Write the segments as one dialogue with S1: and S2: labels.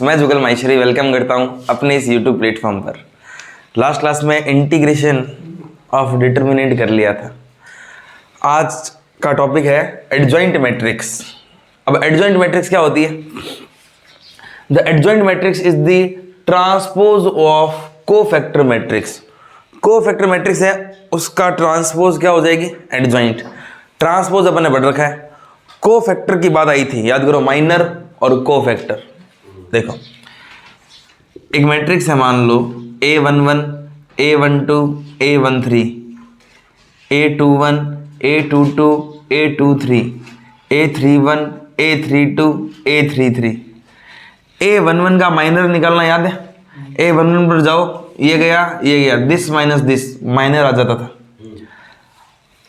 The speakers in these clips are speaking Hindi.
S1: मैथमेटिक्स। मैं जुगल माहेश्वरी वेलकम करता हूं अपने इस यूट्यूब प्लेटफॉर्म पर। लास्ट क्लास में इंटीग्रेशन ऑफ डिटर्मिनेंट कर लिया था। आज का टॉपिक है एडजॉइंट मैट्रिक्स। अब एडजॉइंट मैट्रिक्स क्या होती है? The adjoint matrix is the transpose of cofactor matrix. Cofactor matrix है, उसका ट्रांसपोज क्या हो जाएगी? एडजॉइंट। ट्रांसपोज अपन ने पढ़ रखा है। कोफैक्टर की बात आई थी, याद करो, माइनर और कोफैक्टर। देखो एक मैट्रिक्स है, मान लो A11 A12 A13 A21 A22 A23 A31 A32 A33। A11 का माइनर निकालना याद है? A11 पर जाओ, ये गया, दिस माइनस दिस, माइनर आ जाता था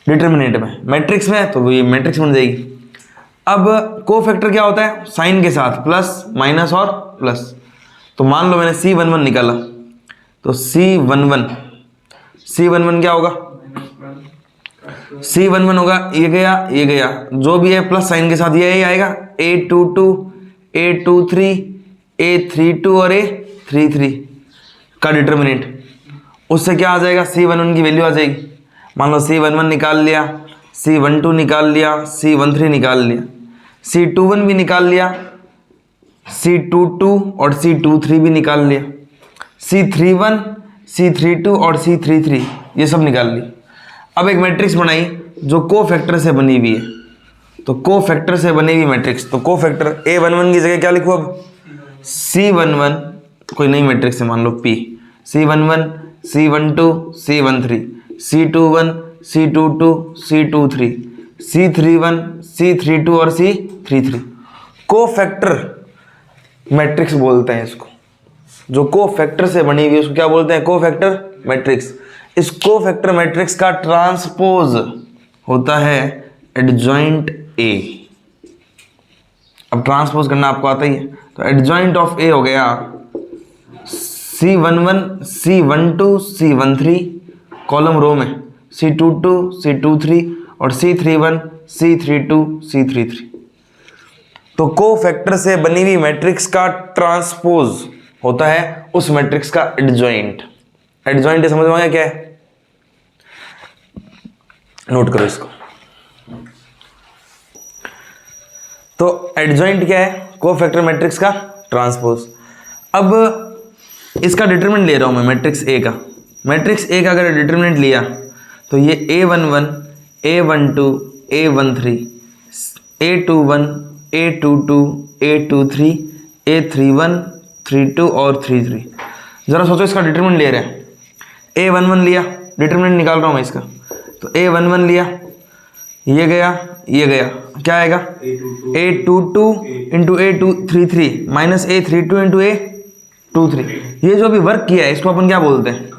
S1: डिटर्मिनेंट में। मैट्रिक्स में तो ये मैट्रिक्स बन जाएगी। अब कोफैक्टर क्या होता है? साइन के साथ, प्लस माइनस और प्लस। तो मान लो मैंने C11 निकाला, तो C11 क्या होगा? C11 होगा, ये गया, जो भी है प्लस साइन के साथ ये आएगा। A22 A23 A32 और A33 का डिटर्मिनेंट, उससे क्या आ जाएगा? C11 की वैल्यू आ जाएगी। मान लो C11 निकाल लिया, C12 निकाल लिया, C13 निकाल लिया, C21 भी निकाल लिया, C22 और C23 भी निकाल लिया, C31 C32 और C33 ये सब निकाल लिया। अब एक मैट्रिक्स बनाई जो कोफैक्टर से बनी हुई है। तो कोफैक्टर से बनी हुई मैट्रिक्स, तो कोफैक्टर A11 की जगह क्या लिखूं? अब C11 कोई नई मैट्रिक्स है, मान लो P, C11 C12 C13 C21 C22 C23 C31 C32 और C33। कोफैक्टर मैट्रिक्स बोलते हैं इसको। जो कोफैक्टर से बनी हुई है उसको क्या बोलते हैं? Cofactor matrix. इस कोफैक्टर मैट्रिक्स का ट्रांसपोज होता है एडजॉइंट A। अब ट्रांसपोज करना आपको आता ही है, तो एडजॉइंट ऑफ A हो गया C11 C12 C13 column row में, C22 C23 और C31 C32 C33। तो कोफैक्टर से बनी हुई मैट्रिक्स का ट्रांसपोज होता है उस मैट्रिक्स का एडजॉइंट। एडजॉइंट समझ में आ गया क्या है? नोट करो इसको। तो एडजॉइंट क्या है? कोफैक्टर मैट्रिक्स का ट्रांसपोज। अब इसका डिटरमिनेंट ले रहा हूं मैं मैट्रिक्स A का। मैट्रिक्स A का अगर डिटरमिनेंट लिया तो ये A11 A12 A13 A21 A22 A23 A31 32 और 33। जरा सोचो, इसका डिटरमिनेंट ले रहे हैं। A11 लिया, डिटरमिनेंट निकाल रहा हूं मैं इसका। तो A11 लिया, ये गया, क्या आएगा? A22 into A33 minus A32 into A23। ये जो अभी वर्क किया है इसको अपन क्या बोलते हैं?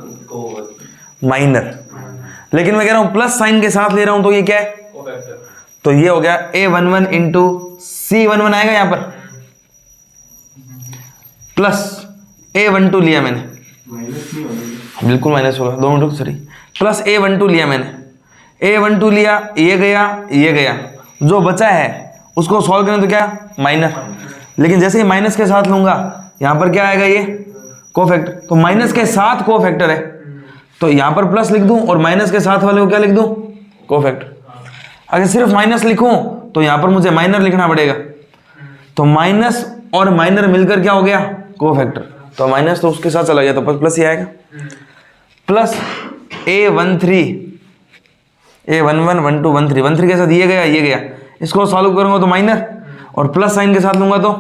S1: माइनर। लेकिन मैं कह रहा हूं प्लस साइन के साथ ले रहा हूं, तो ये क्या है? तो ये हो गया A11 इंटू C11 आएगा यहां पर, प्लस A12 लिया मैंने, बिल्कुल माइनस होगा, 2 मिनट सॉरी, प्लस A12 लिया मैंने, A12 लिया, ये गया, जो बचा है उसको सॉल्व करें तो क्या? माइनर। लेकिन जैसे ही माइनस के साथ लूंगा यहां पर क्या आएगा? ये कोफैक्टर। तो माइनस के साथ कोफैक्टर है, तो यहां पर प्लस लिख दूं और माइनस के साथ वाले को क्या लिख दूं? कोफैक्टर। अगर सिर्फ माइनस लिखूं तो यहां पर मुझे माइनर लिखना पड़ेगा। तो माइनस और माइनर मिलकर क्या हो गया? कोफैक्टर। तो माइनस तो उसके साथ चला गया, तो प्लस ही आएगा। प्लस A13 A11 12 13 के साथ ये गया, इसको सॉल्व करूंगा तो माइनर, और प्लस साइन के साथ लूंगा तो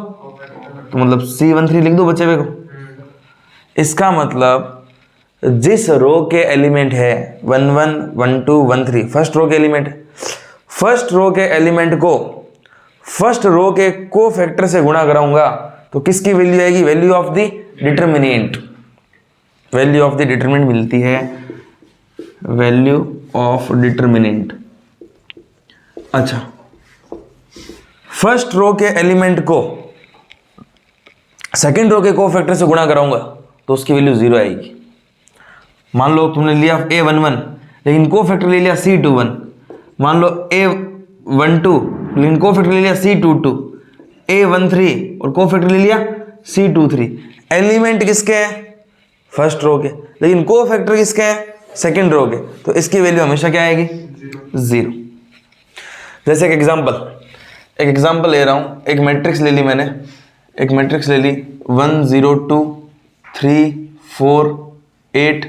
S1: मतलब C13 लिख दो बचे हुए को। इसका मतलब जिस रो के एलिमेंट है 11 12 13, फर्स्ट रो के एलिमेंट, फर्स्ट रो के एलिमेंट को फर्स्ट रो के कोफैक्टर से गुणा कराऊंगा तो किसकी वैल्यू आएगी? Value of the determinant. Value of the determinant मिलती है, वैल्यू ऑफ डिटर्मिनेंट। अच्छा, फर्स्ट रो के एलिमेंट को सेकंड रो के कोफैक्टर से गुणा कराऊंगा तो उसकी वैल्यू 0 आएगी। मान लो तुमने लिया A11 लेकिन कोफैक्टर ले लिया C21, मान लो A12 लेकिन कोफैक्टर ले लिया C22, A13 और कोफैक्टर ले लिया C23। एलिमेंट किसके हैं? फर्स्ट रो के, लेकिन को फैक्टर किसके हैं? सेकंड रो के, तो इसकी वैल्यू हमेशा क्या आएगी? 0। जैसे एक एग्जांपल ले रहा हूं, एक मैट्रिक्स ले ली मैंने, एक मैट्रिक्स ले ली 1 0 2 3 4 8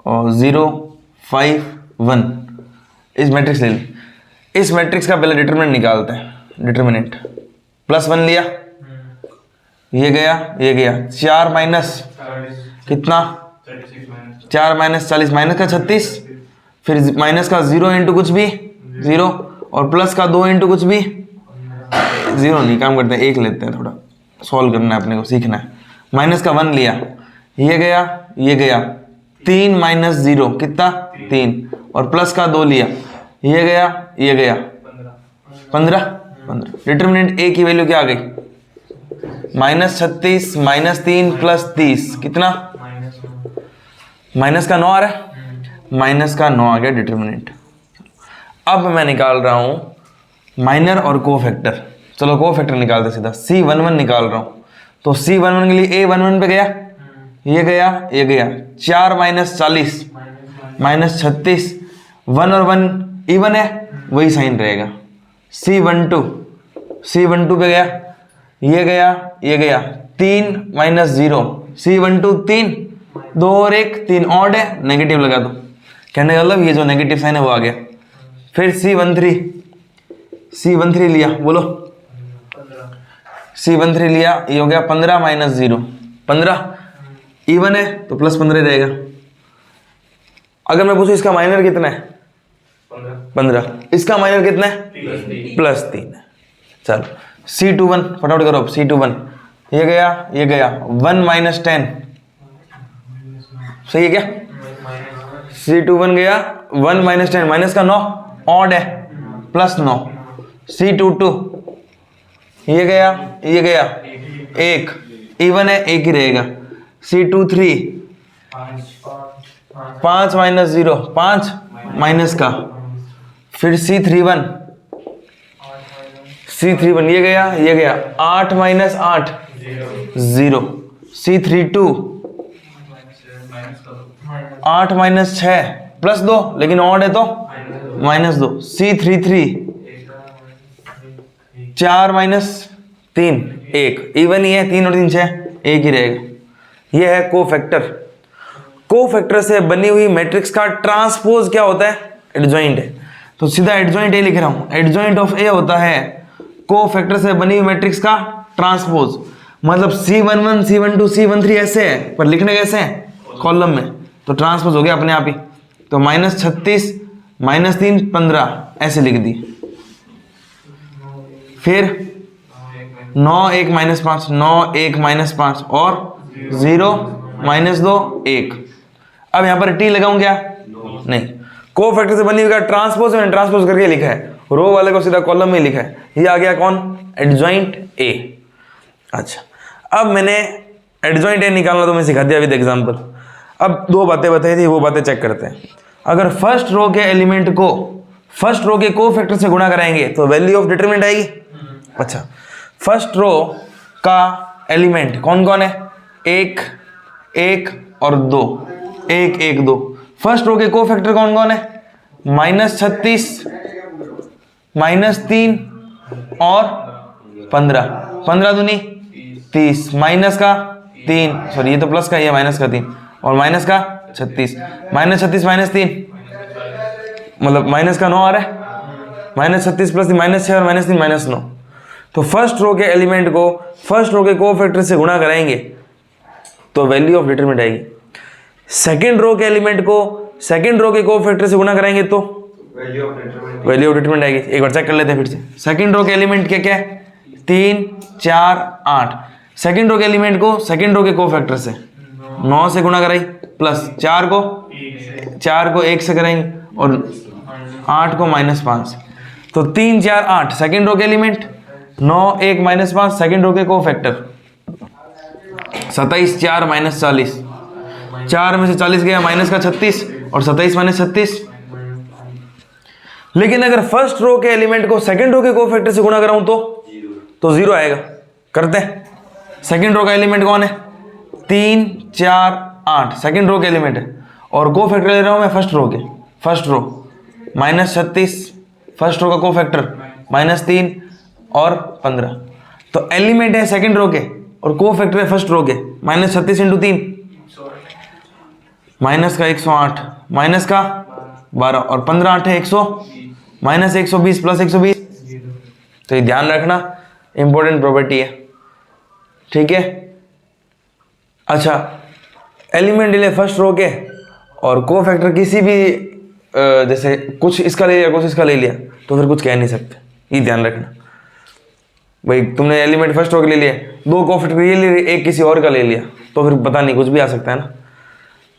S1: और 0 5 1, इस मैट्रिक्स ले ली। इस मैट्रिक्स का पहले डिटरमिनेंट निकालते हैं। डिटरमिनेंट +1 लिया, ये गया 4 माइनस कितना? 4 माइनस 40 माइनस का 36, फिर माइनस का 0 इंटू कुछ भी 0 और प्लस का 2 इंटू कुछ भी 0 नहीं, काम करते हैं 1 लेते हैं, थोड़ा सॉल्व करना है अपने को, सीखना है। माइनस का 1 लिया, ये गया 3 माइनस 0 कितना? 3 और प्लस का 2 लिया, ये गया 15। डिटरमिनेंट ए की वैल्यू क्या आ गई? -36 -3 + 30 कितना? माइनस का 9 आ रहा है, माइनस का 9 आ गया डिटरमिनेंट। अब मैं निकाल रहा हूं माइनर और कोफैक्टर। चलो कोफैक्टर निकालते सीधा, C11 निकाल रहा हूं, तो C11 के लिए A11 पे गया, ये गया 4 माइनस 40 माइनस 36, 1 और 1 इवन है, वही साइन रहेगा। C12 पे गया, ये गया 3 माइनस 0, C12 3, 2 और 1 3 ऑड है, नेगेटिव लगा दो, कहने का मतलब ये जो नेगेटिव साइन है वो आ गया। फिर C13 लिया, बोलो C13 लिया, ये हो गया 15 माइनस 0, 15 इवन है तो +15 रहेगा। अगर मैं पूछूं इसका माइनर कितना है? 15। इसका माइनर कितना है? +3 है। चलो C21 फटाफट करो, C21 ये गया 1 माइनस 10, सही है क्या? C21 गया 1 माइनस 10, माइनस का 9 ऑड है, +9। C22 ये गया 1 इवन है, 1 ही रहेगा। C23 5 माइनस 0, 5 माइनस का, फिर C31 ये गया 8 माइनस 8 0। C32 8 माइनस 6 +2, लेकिन ऑड है तो -2। C33 4 माइनस 3 1, इवन ही है, 3 और 3 6, 1 ही रहेगा। ये है कोफैक्टर। कोफैक्टर से बनी हुई मैट्रिक्स का ट्रांसपोज क्या होता है? एडजॉइंट है। तो सीधा एडजॉइंट ए लिख रहा हूं, एडजॉइंट ऑफ ए होता है कोफैक्टर से बनी हुई मैट्रिक्स का ट्रांसपोज। मतलब C11 C12 C13 ऐसे है, पर लिखने कैसे हैं? कॉलम में, तो ट्रांसपोज हो गया अपने आप ही। तो -36 -3 15 ऐसे लिख दी। फिर 9 1 -5 9 1 -5 और 0 -2 1। अब यहां पर T लगाऊं क्या? नहीं, कोफैक्टर से बनी हुई का ट्रांसपोज मैंने ट्रांसपोज करके लिखा है, रो वाले को सीधा कॉलम में लिखा है। ये आ गया कौन? Adjoint A. अच्छा, अब मैंने एडजॉइंट ए निकालना तो मैं सिखा दिया विद एग्जांपल। अब 2 बातें बताई थी, वो बातें चेक करते हैं। अगर फर्स्ट रो के एलिमेंट को फर्स्ट रो के कोफैक्टर से गुणा कराएंगे तो वैल्यू ऑफ डिटरमिनेंट आएगी। अच्छा, फर्स्ट रो का एलिमेंट कौन कौन है? 1 1 और 2, 1 1 2। फर्स्ट रो के कोफैक्टर कौन कौन है? -36 -3 और 15, 15 दूनी 30, माइनस का 3, सॉरी ये तो प्लस का, ये माइनस का 3 और माइनस का 36, -36 -3 मतलब माइनस का 9 आ रहा है, -36 + 3 -6 और -3 -9। तो फर्स्ट रो के एलिमेंट को फर्स्ट रो के कोफैक्टर से गुणा कराएंगे तो वैल्यू ऑफ डिटरमिनेंट आएगी। सेकंड रो के एलिमेंट को सेकंड रो के कोफैक्टर से गुणा कराएंगे तो वैल्यू ऑफ डिटरमिनेंट आएगी। एक बार चेक कर लेते हैं फिर से। सेकंड रो के एलिमेंट क्या है? 3 4 8। सेकंड रो के एलिमेंट को सेकंड रो के कोफैक्टर से 9 से गुणा कराई, प्लस 4 को 1 से कराएंगे और 8 को -5। तो 3 4 8 सेकंड रो के एलिमेंट, 9 1 -5 सेकंड रो के कोफैक्टर, 27 4 -40, 4 में से 40 गया माइनस का 36 और 27 -36। लेकिन अगर फर्स्ट रो के एलिमेंट को सेकंड रो के कोफैक्टर से गुणा कराऊं तो 0 आएगा। करते हैं, सेकंड रो का एलिमेंट कौन है? 3 4 8 सेकंड रो के एलिमेंट है, और को फैक्टर ले रहा हूं मैं फर्स्ट रो के। फर्स्ट रो -36, फर्स्ट रो का को फैक्टर -3 और 15। तो एलिमेंट है सेकंड रो के और को फैक्टर है फर्स्ट रो के। -36 × 3 माइनस का 108 माइनस का 12 और 15 8 है 100 -120 प्लस 120। तो ये ध्यान रखना, इंपॉर्टेंट प्रॉपर्टी है, ठीक है। अच्छा, एलिमेंट ले फर्स्ट रो के और को फैक्टर किसी भी जैसे कुछ इसका ले लिया कुछ इसका ले लिया तो फिर कुछ कह नहीं सकते, ये ध्यान रखना। भाई तुमने एलिमेंट फर्स्ट रो के ले लिया, 2 को फैक्टर ये ले लिया, एक किसी और का ले लिया, तो फिर पता नहीं कुछ भी आ सकता है ना।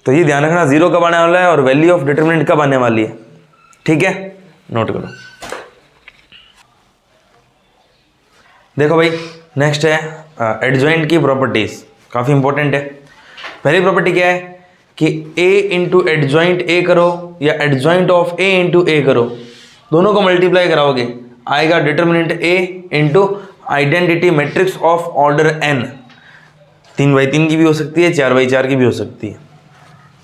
S1: तो ये ध्यान रखना, 0 कब आने वाला है और वैल्यू ऑफ डिटरमिनेंट कब आने वाली है, ठीक है, नोट करो। देखो भाई, नेक्स्ट है एडजॉइंट की प्रॉपर्टीज, काफ़ी इंपॉर्टेंट है। पहली प्रॉपर्टी क्या है कि a इंटू एडजॉइंट a करो या adjoint of a into a करो, दोनों को मल्टीप्लाई कराओगे, आएगा determinant a into identity matrix of order n। 3x3 की भी हो सकती है, 4x4 की भी हो सकती है।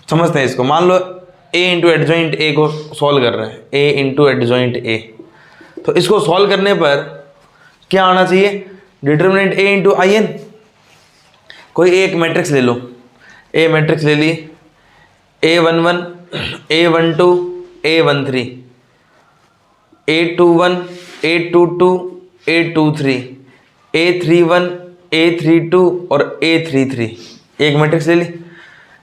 S1: समझते हैं इसको। मान लो a इंटू एडजॉइंट a को सॉल्व कर रहे हैं, a इंटू एडजॉइंट a, तो इसको सॉल्व करने पर क्या आना चाहिए? Determinant a into I N. कोई एक मैट्रिक्स ले लो, a मैट्रिक्स ले ली, A11 A12 A13 A21 A22 A23 A31 A32 और A33, एक मैट्रिक्स ले ली।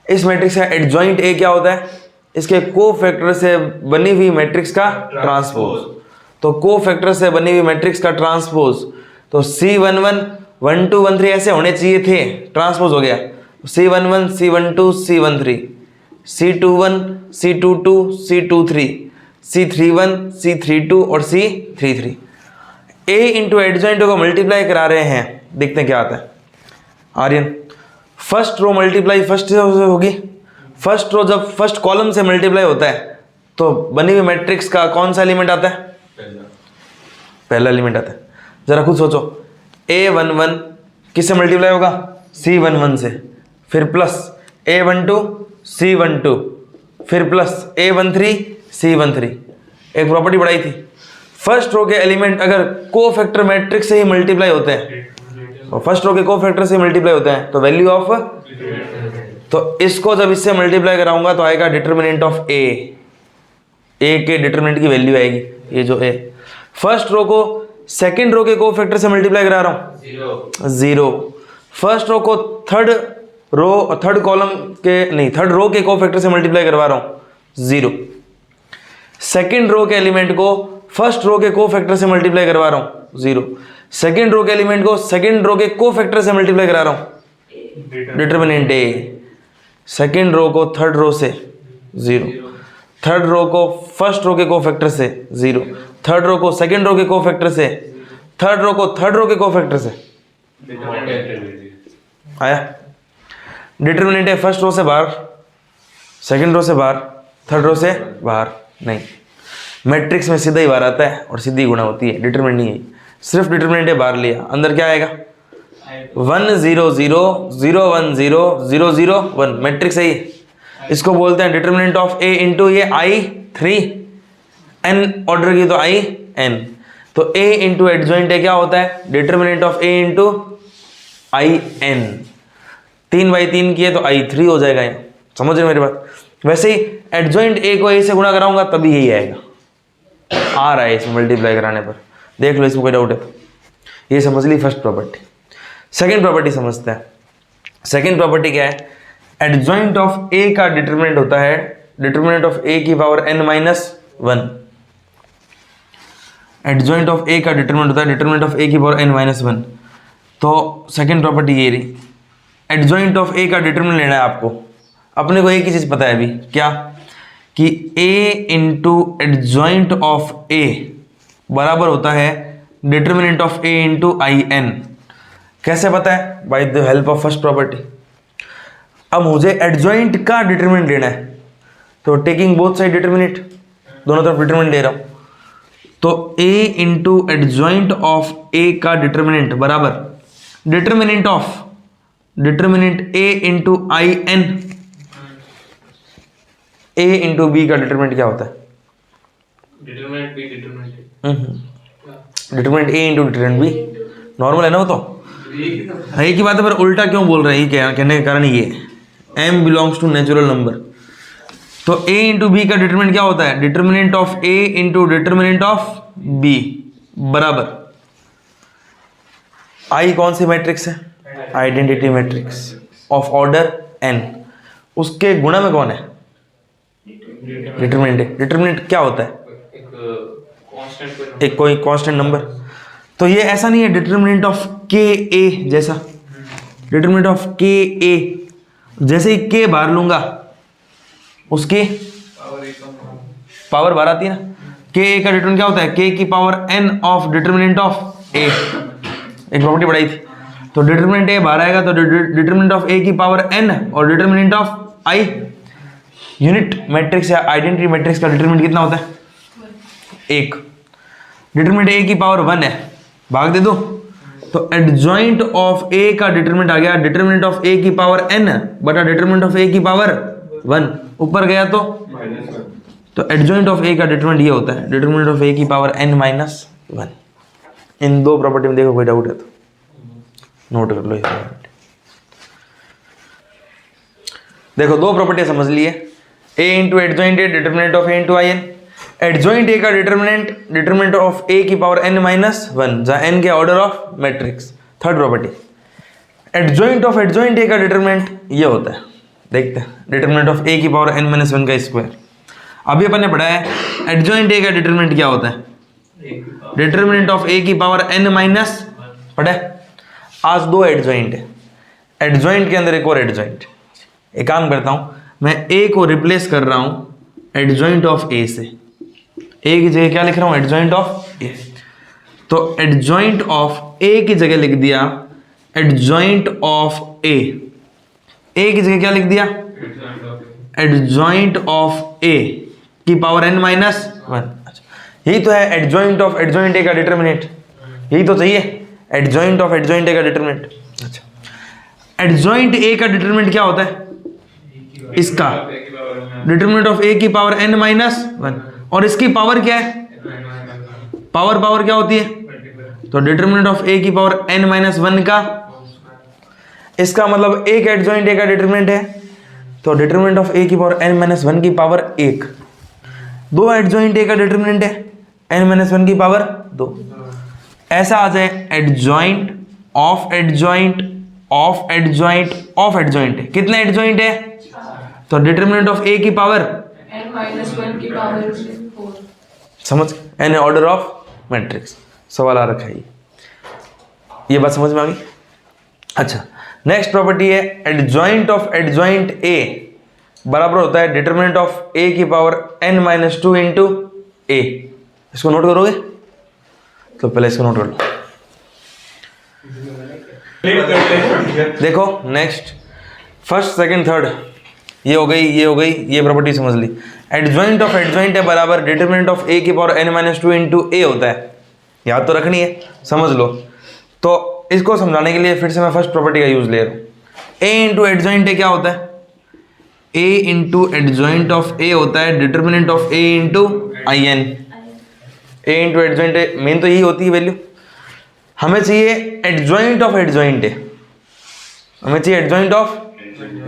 S1: इस मैट्रिक्स का एडजॉइंट A क्या होता है? इसके को फैक्टर से बनी हुई मैट्रिक्स का ट्रांसपोज। तो को फैक्टर से बनी हुई मैट्रिक्स का ट्रांसपोज, तो C11 1 2 1 3 ऐसे होने चाहिए थे, ट्रांसपोज हो गया। C11 C12 C13 C21 C22 C23 C31 C32 और C33। A इंटू एडजॉइंट को मल्टीप्लाई करा रहे हैं, देखते हैं क्या आता है। Aryan, first row multiply first से होगी। फर्स्ट रो जब फर्स्ट कॉलम से मल्टीप्लाई होता है तो बनी हुई मैट्रिक्स का कौन सा एलिमेंट आता है? पहला एलिमेंट आता है। जरा खुद सोचो, A11 किससे मल्टीप्लाई होगा? C11 से, फिर प्लस A12 C12, फिर प्लस A13 C13। एक प्रॉपर्टी बढ़ाई थी, फर्स्ट रो के एलिमेंट अगर को फैक्टर मैट्रिक्स से ही मल्टीप्लाई होते हैं, तो फर्स्ट रो के को फैक्टर से मल्टीप्लाई होते हैं, तो वैल्यू ऑफ, तो इसको जब इससे मल्टीप्लाई कराऊंगा तो आएगा डिटरमिनेंट ऑफ A। A के डिटरमिनेंट की वैल्यू आएगी ये जो A। फर्स्ट रो को सेकंड रो के को फैक्टर से मल्टीप्लाई करा रहा हूं, 0। फर्स्ट रो को थर्ड कॉलम के नहीं, थर्ड रो के को फैक्टर से मल्टीप्लाई करवा रहा हूं, 0। सेकंड रो के एलिमेंट को फर्स्ट रो के को फैक्टर से मल्टीप्लाई करवा रहा हूं, 0। सेकंड रो के एलिमेंट को सेकंड रो के को फैक्टर से मल्टीप्लाई करा रहा हूं, डिटरमिनेंट A। सेकंड रो को थर्ड रो से, 0। थर्ड रो को फर्स्ट रो के को फैक्टर से, 0। थर्ड रो को सेकंड रो के को फैक्टर से, थर्ड रो को थर्ड रो के को फैक्टर से। आया? डिटरमिनेंट है फर्स्ट रो से बाहर, सेकंड रो से बाहर, थर्ड रो से बाहर नहीं। मैट्रिक्स में सीधा ही बाहर आता है और सीधी गुणा होती है, डिटरमिनेंट नहीं है। सिर्फ डिटरमिनेंट है बाहर लिया, अंदर क्या आएगा? 1 0 0 0 1 0 0 0 1, मैट्रिक्स है ये। इसको बोलते हैं डिटरमिनेंट ऑफ A इंटू ये I3 n ऑर्डर की, तो IN। तो A इंटू एडजॉइंट क्या होता है? Determinant of A into IN। 3/3 की है तो I3 हो जाएगा ये। समझ रहे मेरी बात? वैसे ही एडजॉइंट A को A से गुणा कराऊंगा तभी यही आएगा, आ रहा है इसमें मल्टीप्लाई कराने पर। देख लो, इसमें कोई डाउट है तो। ये समझ ली फर्स्ट प्रॉपर्टी। सेकंड प्रॉपर्टी समझते हैं। सेकंड प्रॉपर्टी क्या है? एडजॉइंट ऑफ A का डिटरमिनेंट होता है डिटरमिनेंट ऑफ A की power n-1। Adjoint of A का डिटरमिनेंट होता है डिटरमिनेंट ऑफ A की पावर n-1। तो सेकंड प्रॉपर्टी ये रही, एडजॉइंट ऑफ A का डिटरमिनेंट लेना है आपको। अपने को एक ही चीज पता है अभी, क्या? कि A into adjoint of A बराबर होता है determinant of A into IN। कैसे पता है? By the help of first property. अब मुझे एडजॉइंट का डिटरमिनेंट लेना है, तो टेकिंग बोथ साइड डिटरमिनेंट, दोनों तरफ डिटरमिनेंट ले रहा हूं, तो A into adjoint of A का डिटरमिनेंट बराबर determinant of determinant A into I N, A into B का डिटर्मिनेंट क्या होता है?
S2: Determinant B determinant
S1: determinant A into determinant B, normal है ना वो तो, एक ही बात है, पर उल्टा क्यों बोल रहे हैं? ये कहने का कारण ये m belongs to natural number, तो a इंटू बी का डिटर्मिनेंट क्या होता है? Determinant of a into determinant of b बराबर I कौन सी मैट्रिक्स है? Identity matrix of order n, उसके गुणा में कौन है? डिटर्मिनेंट है। डिटर्मिनेंट क्या होता है? एक कोई कांस्टेंट नंबर। तो ये ऐसा नहीं है डिटर्मिनेंट ऑफ के ए जैसा, डिटर्मिनेंट ऑफ के ए जैसे ही के बाहर लूंगा उसकी पावर बाहर आती है ना। के ए का डिटर्मिनेंट क्या होता है? के की power n of determinant of A, एक प्रॉपर्टी पढ़ाई थी। तो डिटर्मिनेंट ए बाहर आएगा तो डिटर्मिनेंट ऑफ ए की पावर एन और determinant of I, unit matrix या आइडेंटिटी मैट्रिक्स का डिटर्मिनेंट कितना होता है? 1। डिटर्मिनेंट ए की पावर 1 है, भाग दे दो तो एडजॉइंट ऑफ ए का डिटर्मिनेंट आ गया डिटर्मिनेंट ऑफ ए की पावर n बटा डिटर्मिनेंट ऑफ ए की पावर 1, ऊपर गया तो एडजॉइंट ऑफ ए का डिटर्मिनेंट ये होता है डिटर्मिनेंट ऑफ ए की पावर n माइनस 1। इन दो प्रॉपर्टी में देखो कोई डाउट है तो नोट कर लो इस प्रॉपर्टी। देखो दो प्रॉपर्टी समझ लिए, a into adjoint A determinant of A into I N, adjoint A का डिटर्मिनेंट ऑफ ए की पावर n माइनस 1 जहाँ n के order of matrix. Third property adjoint of adjoint A का डिटर्मिनेंट ये होता है, देखते हैं डिटर्मिनेंट ऑफ ए की पावर n माइनस 1 का स्क्वायर। अभी अपन ने पढ़ा है एडजॉइंट ए का डिटर्मिनेंट क्या होता है? डिटर्मिनेंट ऑफ ए की पावर n माइनस, पढ़ा है। आज दो एडजॉइंट है, एडजॉइंट के अंदर एक और एडजॉइंट। एक काम करता हूं मैं a को रिप्लेस कर रहा हूं एडजॉइंट ऑफ a से, ए की जगह क्या लिख रहा हूं? एडजॉइंट ऑफ ए। तो एडजॉइंट ऑफ ए की जगह लिख दिया एडजॉइंट ऑफ ए, ए की जगह क्या लिख दिया? एडजॉइंट ऑफ ए की पावर n माइनस 1। अच्छा, यही तो है एडजॉइंट ऑफ एडजॉइंट ए का डिटर्मिनेंट, यही तो चाहिए एडजॉइंट ऑफ एडजॉइंट ए का डिटर्मिनेंट। अच्छा, एडजॉइंट ए का डिटर्मिनेंट क्या होता है? इसका डिटर्मिनेंट ऑफ ए की पावर n माइनस 1 और इसकी पावर क्या है? पावर क्या होती है? तो डिटर्मिनेंट ऑफ ए की पावर n माइनस 1 का, इसका मतलब एक एडजॉइंट ए का डिटर्मिनेंट है तो डिटर्मिनेंट ऑफ ए की पावर n माइनस 1 की पावर 1। दो एडजॉइंट ए का डिटर्मिनेंट है n माइनस 1 की पावर 2। ऐसा आ जाए adjoint of adjoint of adjoint of adjoint. कितने एडजॉइंट है? तो डिटर्मिनेंट ऑफ ए की पावर
S3: n माइनस 1 की पावर 4।
S1: समझ एन ऑर्डर ऑफ मैट्रिक्स। सवाल आ रखा है ये बात समझ में आ गई? अच्छा, नेक्स्ट प्रॉपर्टी है एडजॉइंट ऑफ एडजॉइंट ए बराबर होता है डिटर्मिनेंट ऑफ ए की पावर n माइनस 2 इंटू ए। इसको नोट करोगे? तो पहले इसको नोट कर लो। देखो नेक्स्ट फर्स्ट सेकंड थर्ड ये हो गई, ये हो गई, ये प्रॉपर्टी समझ ली। एडजॉइंट ऑफ एडजॉइंट है बराबर डिटर्मिनेंट ऑफ ए की पावर n माइनस 2 इंटू ए होता है, याद तो रखनी है, समझ लो। तो इसको समझाने के लिए फिर से मैं फर्स्ट प्रॉपर्टी का यूज ले रहा हूँ। ए इंटू एडजॉइंट ए क्या होता है? A into adjoint of A होता है determinant of A into I N. A into adjoint A मेन तो यही होती है वैल्यू। हमें चाहिए एडजॉइंट ऑफ एडजॉइंट ए, हमें चाहिए एडजॉइंट ऑफ,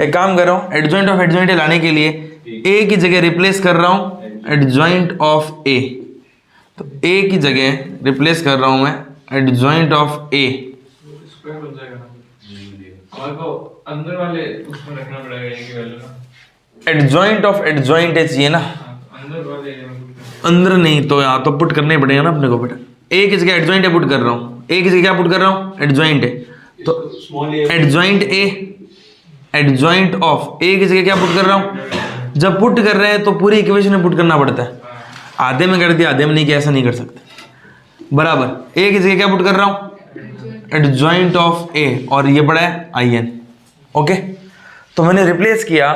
S1: एक काम कर रहा हूँ एडजॉइंट ऑफ एडजॉइंट ए लाने के लिए ए की जगह रिप्लेस कर रहा हूँ एडजॉइंट ऑफ ए। तो ए की जगह रिप्लेस कर रहा हूँ मैं एडजॉइंट ऑफ ए।
S2: अंदर वाले उसमें रखना पड़ेगा ए की वैल्यू ना।
S1: एडजॉइंट ऑफ एडजॉइंट ए चाहिए ना,
S2: अंदर वाले
S1: अंदर नहीं तो यहाँ तो पुट करना ही पड़ेगा ना अपने को बेटा। ए की जगह एडजॉइंट ए पुट कर रहा हूँ, ए की जगह क्या पुट कर रहा हूँ? Adjoint A. तो adjoint A adjoint of A की जगह क्या पुट कर रहा हूँ? जब पुट कर रहे हैं तो पूरी इक्वेशन में पुट करना पड़ता है। आधे में कर दिया आधे में नहीं किया, ऐसा नहीं कर सकते। बराबर ए की जगह क्या पुट कर रहा हूँ? एडजॉइंट ऑफ ए और ये पड़ा है आई एन। ओके, तो मैंने रिप्लेस किया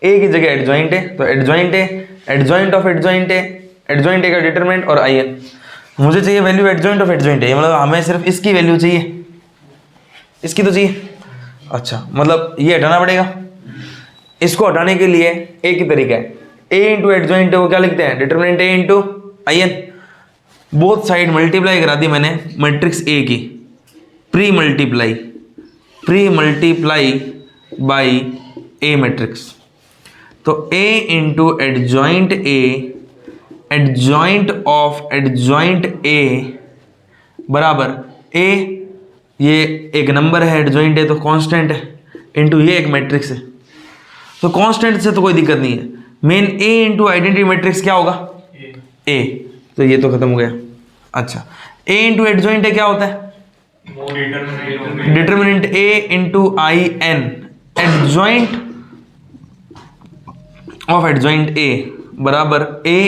S1: ए की जगह एडजॉइंट ए, तो adjoint A adjoint of adjoint A, adjoint A का डिटरमिनेंट और आई एन। मुझे चाहिए वैल्यू एडजॉइंट ऑफ एडजॉइंट ए, मतलब हमें सिर्फ इसकी वैल्यू चाहिए, इसकी तो चाहिए। अच्छा, मतलब ये हटाना पड़ेगा। इसको हटाने के लिए एक ही तरीका है, ए इंटू एडजॉइंट वो क्या लिखते हैं, determinant A into I N. Both side multiply करा दी मैंने मैट्रिक्स ए की, pre multiply by A matrix. तो A into adjoint A, adjoint of adjoint A बराबर ए, ये एक नंबर है एडजॉइंट है तो कांस्टेंट है, इंटू ये एक मैट्रिक्स है तो कांस्टेंट से तो कोई दिक्कत नहीं है। मेन ए इंटू आइडेंटिटी मैट्रिक्स क्या होगा, ए, तो ये तो खत्म हो गया। अच्छा, ए इंटू एडजॉइंट ए क्या होता है, determinant A into I N, adjoint of adjoint A बराबर ए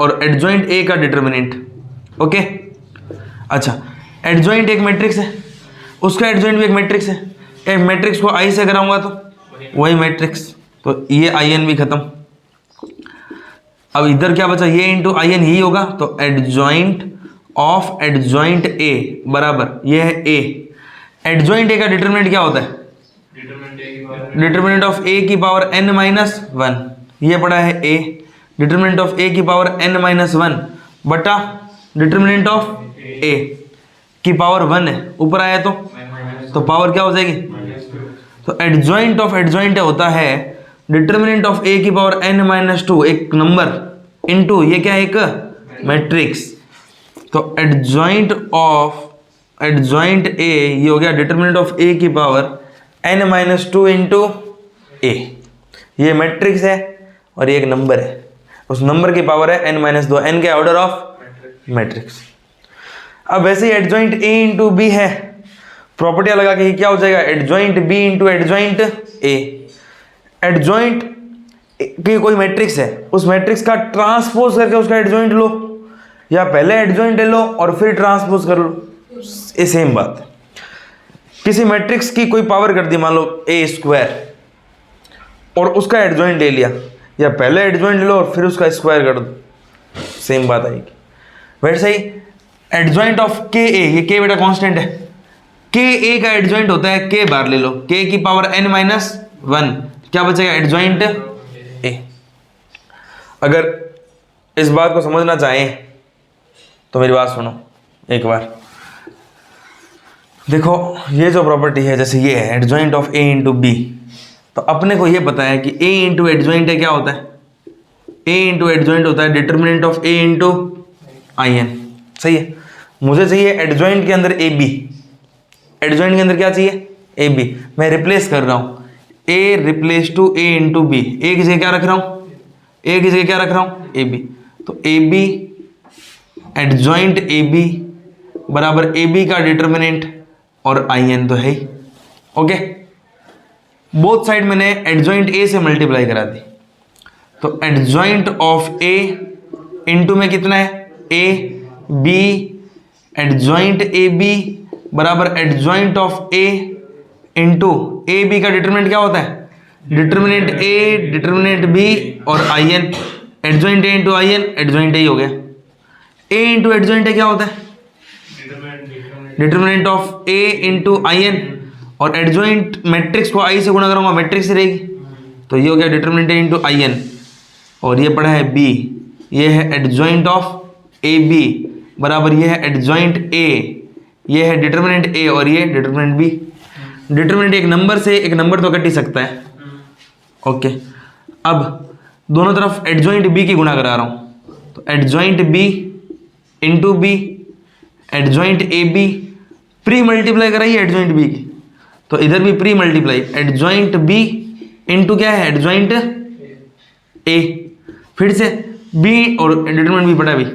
S1: और एडजॉइंट ए का डिटरमिनेंट। ओके, अच्छा, एडजॉइंट एक मैट्रिक्स है, उसका एडजॉइंट भी एक मैट्रिक्स है, एक मैट्रिक्स को आई से कराऊंगा तो वही मैट्रिक्स, तो ये आई एन भी खत्म। अब इधर क्या बचा, ये इंटू आई एन ही होगा, तो एडजॉइंट ऑफ एडजॉइंट ए बराबर ये है ए। एडजॉइंट ए का डिटरमिनेंट क्या होता है, डिटरमिनेंट ऑफ ए की पावर n माइनस वन, ये पड़ा है ए, डिटरमिनेंट ऑफ ए की पावर n माइनस वन बटा डिटरमिनेंट ऑफ ए की पावर 1 है, ऊपर आया तो पावर क्या हो जाएगी, तो एडजॉइंट ऑफ एडजॉइंट होता है डिटरमिनेंट ऑफ ए की पावर n माइनस टू, एक नंबर, इनटू ये क्या है, एक मैट्रिक्स। तो एडजॉइंट ऑफ एडजॉइंट ए ये हो गया डिटरमिनेंट ऑफ ए की power n minus two into A, ये मैट्रिक्स है और ये एक नंबर है, उस नंबर की पावर है n माइनस दो, n के ऑर्डर ऑफ मैट्रिक्स। अब वैसे ही एडजॉइंट ए इंटू बी है, प्रॉपर्टियां लगा के क्या हो जाएगा, adjoint B into adjoint A. Adjoint की कोई मैट्रिक्स है, उस मैट्रिक्स का ट्रांसपोज करके उसका एडजॉइंट लो, या पहले एडजॉइंट ले लो और फिर ट्रांसपोज कर लो, ये सेम बात है। किसी मैट्रिक्स की कोई पावर कर दी, मान लो ए स्क्वायर, और उसका एडजॉइंट ले लिया, या पहले एडजॉइंट ले लो और फिर उसका स्क्वायर कर दो, सेम बात आएगी। वैसे ही एडजॉइंट ऑफ के ए, ये के बेटा कांस्टेंट है, के ए का एडजॉइंट होता है के बार ले लो, के की पावर n माइनस वन, क्या बचेगा एडजॉइंट ए। अगर इस बात को समझना चाहें तो मेरी बात सुनो एक बार, देखो ये जो प्रॉपर्टी है, जैसे ये है adjoint of A into B, तो अपने को ये पता है कि ए इंटू एडजॉइंट है क्या होता है, ए इंटू एडजॉइंट होता है determinant of A into I N, सही है। मुझे चाहिए एडजॉइंट के अंदर ए बी, एडजॉइंट के अंदर क्या चाहिए, ए बी, मैं रिप्लेस कर रहा हूं, A replace to A into B, A की जगह क्या रख रहा हूं, ए की जगह क्या रख रहा हूं, ए बी, तो A B adjoint A B बराबर ए बी का डिटरमिनेंट और आई एन तो है ही। ओके, बोथ साइड मैंने एडजॉइंट ए से मल्टीप्लाई करा दी, तो एडजॉइंट ऑफ ए इंटू में कितना है, A B, adjoint A B बराबर adjoint of A into A B का डिटरमिनेंट क्या होता है, डिटरमिनेंट ए, डिटरमिनेंट बी और I N, adjoint A into I N, adjoint A हो गया। ए इंटू एडजॉइंट ए क्या होता है, determinant of A into I N, और एडजॉइंट मैट्रिक्स को आई से गुणा करूंगा, मैट्रिक्स रहेगी, तो ये हो गया determinant A into I N, और ये पड़ा है बी, ये है एडजॉइंट ऑफ ए बी बराबर ये है एडजॉइंट ए, ये है डिटरमिनेंट ए और ये डिटरमिनेंट बी। डिटरमिनेंट एक नंबर से एक नंबर तो कट ही सकता है। ओके, अब दोनों तरफ एडजॉइंट बी की गुणा करा रहा हूं, तो adjoint B into B, adjoint A B, pre multiply कराइए एडजॉइंट बी की, तो इधर भी pre multiply, adjoint B into क्या है, एडजॉइंट ए, फिर से बी और डिटरमिनेंट बी बटा बी,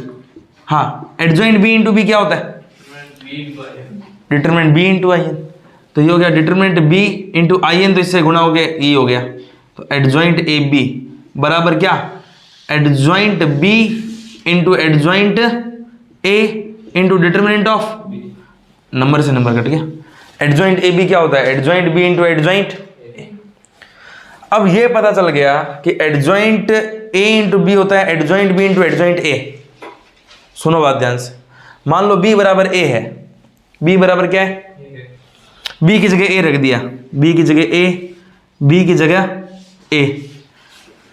S1: हाँ एडजॉइंट बी इंटू बी क्या होता है, determinant B into I N, तो ये हो गया determinant B into I N, तो इससे गुणा हो गया ई हो गया, तो एडजॉइंट ए बी बराबर क्या, adjoint B into adjoint A into determinant of, number से नंबर कट गया, एडजॉइंट ए बी क्या होता है, adjoint B into adjoint A. अब ये पता चल गया कि एडजॉइंट ए इंटू बी होता है adjoint B into adjoint A. सुनो बात ध्यान से, मान लो बी बराबर ए है, बी बराबर क्या है, बी की जगह ए रख दिया, बी की जगह ए, बी की जगह ए,